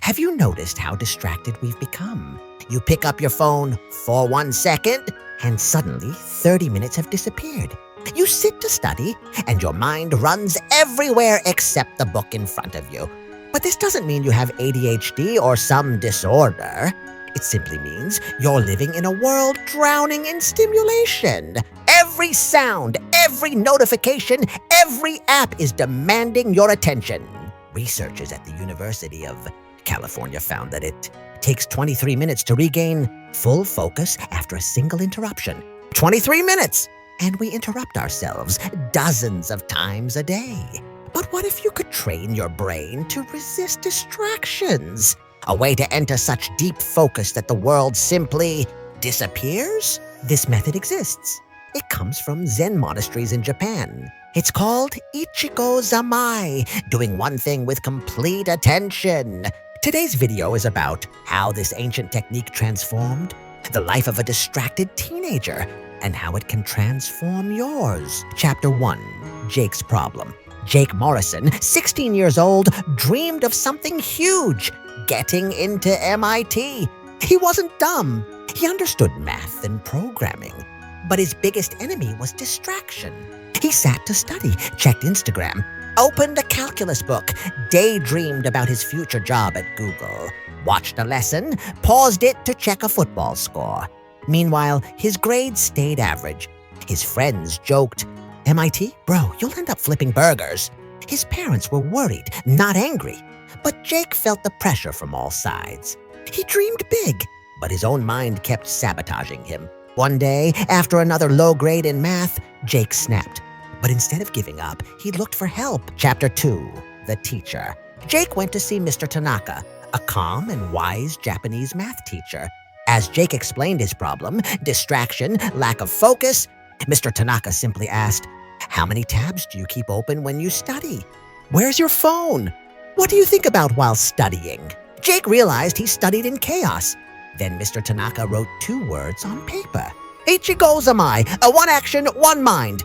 Have you noticed how distracted we've become? You pick up your phone for 1 second, and suddenly 30 minutes have disappeared. You sit to study, and your mind runs everywhere except the book in front of you. But this doesn't mean you have ADHD or some disorder. It simply means you're living in a world drowning in stimulation. Every sound, every notification, every app is demanding your attention. Researchers at the University of California found that it takes 23 minutes to regain full focus after a single interruption. 23 minutes! And we interrupt ourselves dozens of times a day. But what if you could train your brain to resist distractions? A way to enter such deep focus that the world simply disappears? This method exists. It comes from Zen monasteries in Japan. It's called Ichigo Zammai, doing one thing with complete attention. Today's video is about how this ancient technique transformed the life of a distracted teenager and how it can transform yours. Chapter 1, Jake's Problem. Jake Morrison, 16 years old, dreamed of something huge, getting into MIT. He wasn't dumb. He understood math and programming. But his biggest enemy was distraction. He sat to study, checked Instagram, opened a calculus book, daydreamed about his future job at Google, watched a lesson, paused it to check a football score. Meanwhile, his grades stayed average. His friends joked, "MIT? Bro, you'll end up flipping burgers." His parents were worried, not angry. But Jake felt the pressure from all sides. He dreamed big, but his own mind kept sabotaging him. One day, after another low grade in math, Jake snapped. But instead of giving up, he looked for help. Chapter 2, The Teacher. Jake went to see Mr. Tanaka, a calm and wise Japanese math teacher. As Jake explained his problem, distraction, lack of focus, Mr. Tanaka simply asked, "How many tabs do you keep open when you study? Where's your phone? What do you think about while studying?" Jake realized he studied in chaos. Then Mr. Tanaka wrote 2 words on paper. "Ichigo Zammai, one action, one mind,"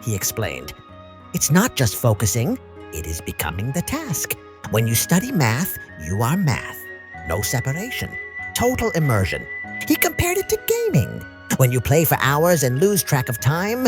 he explained. It's not just focusing, it is becoming the task. When you study math, you are math. No separation. Total immersion. He compared it to gaming. When you play for hours and lose track of time,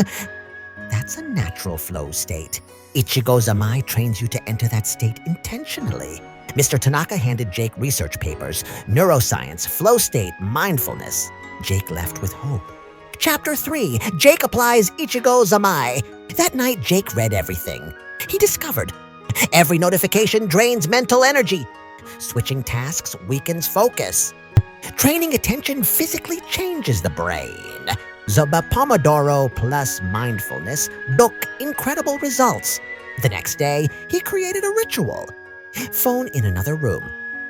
that's a natural flow state. Ichigo Zammai trains you to enter that state intentionally. Mr. Tanaka handed Jake research papers, neuroscience, flow state, mindfulness. Jake left with hope. Chapter 3, Jake applies Ichigo Zammai. That night, Jake read everything. He discovered every notification drains mental energy. Switching tasks weakens focus. Training attention physically changes the brain. The Pomodoro plus mindfulness book incredible results. The next day, he created a ritual. Phone in another room.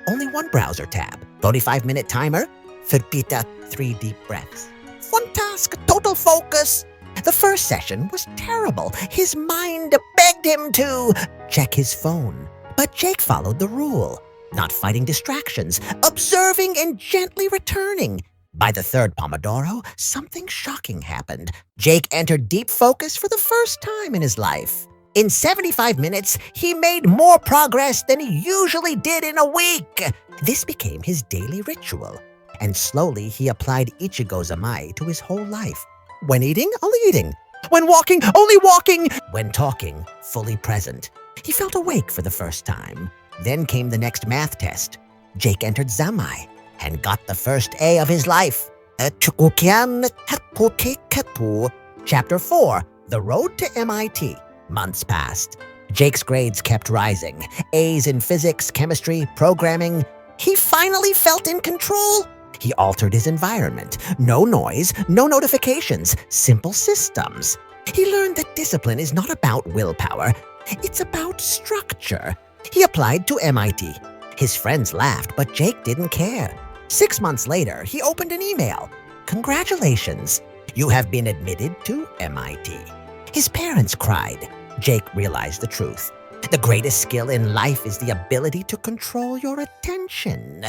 Only one browser tab. 45-minute timer. Repeat 3 deep breaths. One task, total focus. The first session was terrible. His mind begged him to check his phone. But Jake followed the rule. Not fighting distractions, observing and gently returning. By the 3rd Pomodoro, something shocking happened. Jake entered deep focus for the first time in his life. In 75 minutes, he made more progress than he usually did in a week. This became his daily ritual. And slowly, he applied Ichigo Zammai to his whole life. When eating, only eating. When walking, only walking. When talking, fully present. He felt awake for the first time. Then came the next math test. Jake entered Zammai and got the first A of his life. Chapter 4, The Road to MIT. Months passed. Jake's grades kept rising. A's in physics, chemistry, programming. He finally felt in control. He altered his environment. No noise, no notifications, simple systems. He learned that discipline is not about willpower. It's about structure. He applied to MIT. His friends laughed, but Jake didn't care. 6 months later, he opened an email. "Congratulations, you have been admitted to MIT." His parents cried. Jake realized the truth. The greatest skill in life is the ability to control your attention.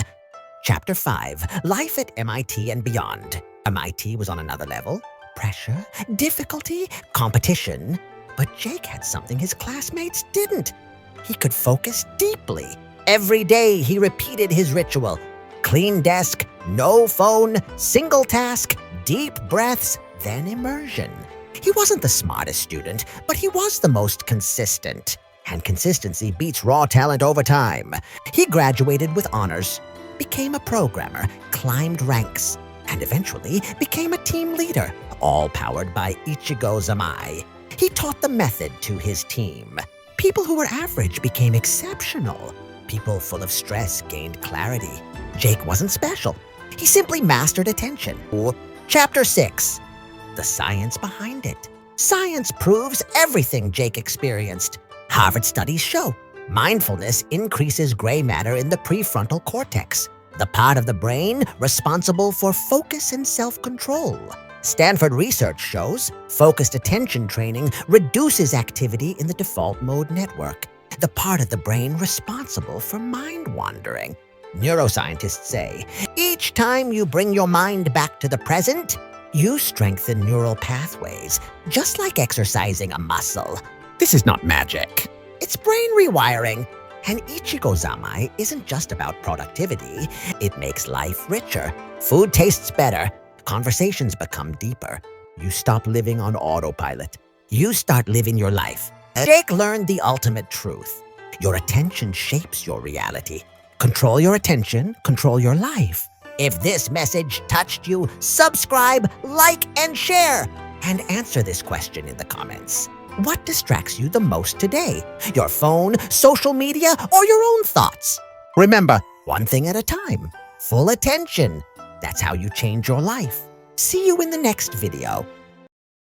Chapter 5, Life at MIT and Beyond. MIT was on another level. Pressure, difficulty, competition. But Jake had something his classmates didn't. He could focus deeply. Every day he repeated his ritual. Clean desk, no phone, single task, deep breaths, then immersion. He wasn't the smartest student, but he was the most consistent. And consistency beats raw talent over time. He graduated with honors, became a programmer, climbed ranks, and eventually became a team leader, all powered by Ichigo Zammai. He taught the method to his team. People who were average became exceptional. People full of stress gained clarity. Jake wasn't special. He simply mastered attention. Chapter 6. The science behind it. Science proves everything Jake experienced. Harvard studies show mindfulness increases gray matter in the prefrontal cortex, the part of the brain responsible for focus and self-control. Stanford research shows focused attention training reduces activity in the default mode network, the part of the brain responsible for mind wandering. Neuroscientists say, each time you bring your mind back to the present, you strengthen neural pathways, just like exercising a muscle. This is not magic. It's brain rewiring. And Ichigo Zammai isn't just about productivity. It makes life richer. Food tastes better. Conversations become deeper. You stop living on autopilot. You start living your life. Jake learned the ultimate truth. Your attention shapes your reality. Control your attention, control your life. If this message touched you, subscribe, like, and share. And answer this question in the comments. What distracts you the most today? Your phone, social media, or your own thoughts? Remember, one thing at a time. Full attention. That's how you change your life. See you in the next video.